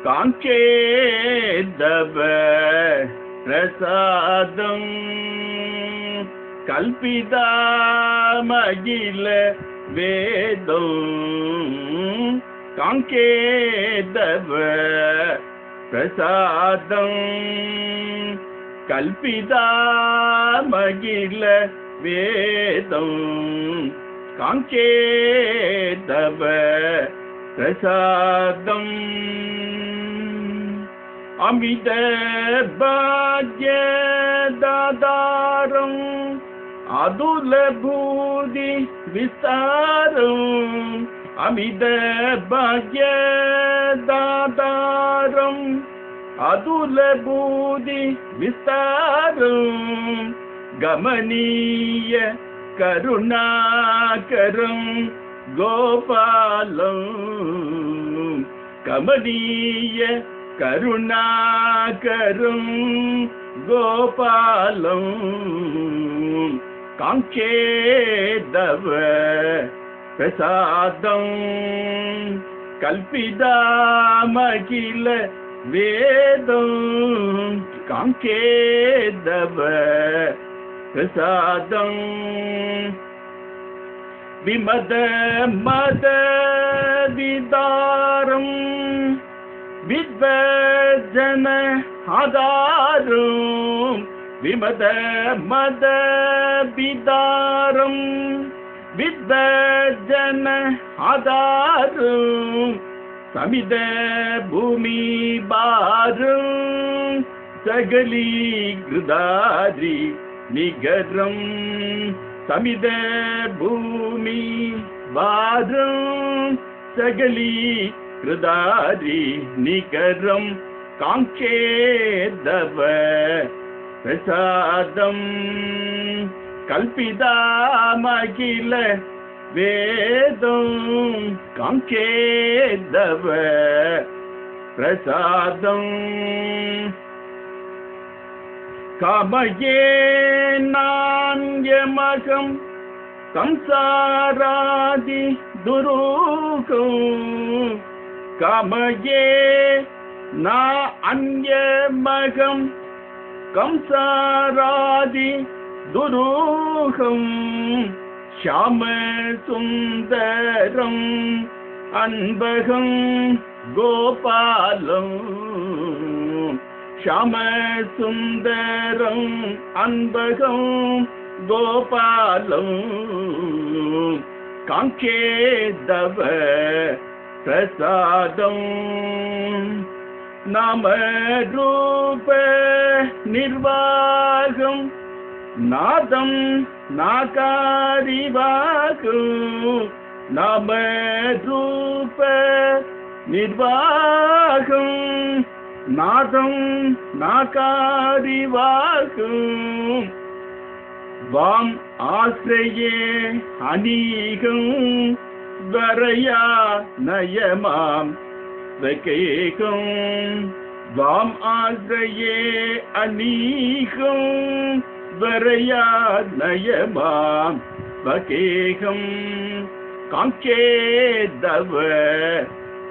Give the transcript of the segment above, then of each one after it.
காங்கேதவ பிரசாதம் கல்பிதாமகில வேதம் காங்கேதவ பிரசாதம் கல்பிதாமகில வேதம் காங்கேதவ பிரசாதம் அமித பாக்யதாதாரம் அதுல பூதி விஸ்தாரம் அமித பாக்யதாதாரம் அதுல பூதி விஸ்தாரம் கமனீய கருணாகரம் கோபாலம் கமனீய கருணாகரம் கோபாலம் காங்கேதவ பிரசாதம் கல்பிதாமகில வேதம் காங்கேதவ பிரசாதம் விமத மத விதாரம் வித்வஜன ஆதாரம் விமத மத விதாரம் வித்வஜன ஆதாரம் சமித பூமி பாரம் சகலி கிருதாரி நிகரம் சமித பூமி பாரம் சகலி கிருதாரி நிகரம் காங்கேதவ பிரசாதம் கல்பிதாமகில வேதம் காங்கேதவ பிரசாதம் காமயே நான்யமகம் சம்சாராதி துரூகம் காமயே நா அன்யமகம் கம்சாராதி துரூகம் ஷாம சுந்தரம் அன்பகம் கோபாலம் ஷாம சுந்தரம் அன்பகம் கோபாலம் காங்கேதவ பிரசாதம் நாம ரூப நிர்வாகம் நாதம் நாகாரிவாகம் நாம ரூப நிர்வாகம் நாதம் நாகாரிவாகம் வாம் ஆசிரியே அநீகம் வரயா நயமாம் வகேகம் வாம் ஆசிரியே அநீகம் வரயா நயமாம் வகேகம் காங்கேதவ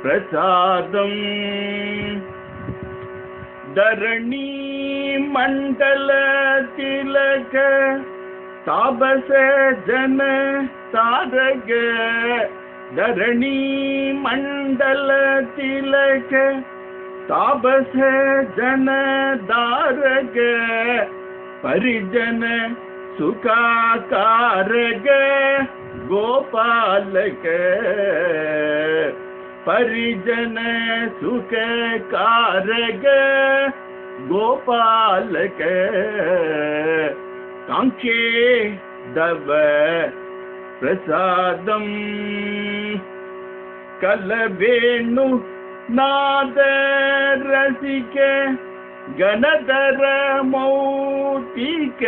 பிரசாதம் தரணி மண்டல திலக தாபச ஜன தாரக தரணி மண்டல திலக தாபச ஜன தாரக பரிஜன சுகாகாரக கோபாலக பரிஜன சுகாரக கோபாலக காங்கேதவ பிரசாதம் கலவேணு நாத ரசிக கணதர மௌத்திக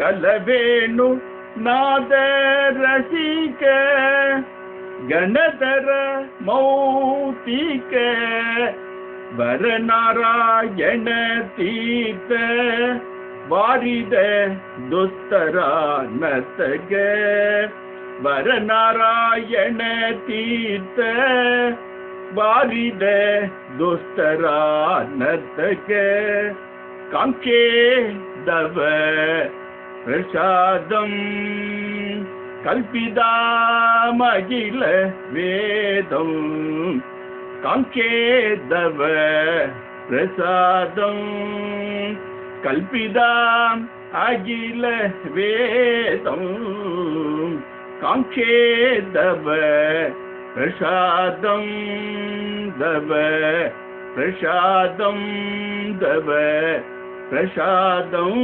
கலவேணு நாத ரசிக கணதர மௌத்திக வரநாராயண தீர்த்த வாரித துஸ்தரா நத்தக வரநாராயண தீர்த்த वारिद दोस्तरा नर्तक कांक्षे दव प्रसादम कल्पिदामगिल वेदम कांक्षे दव प्रसादम कल्पिदाम अगिल वेदम कांक्षे दव प्रसादम दव प्रसादम दव प्रसादम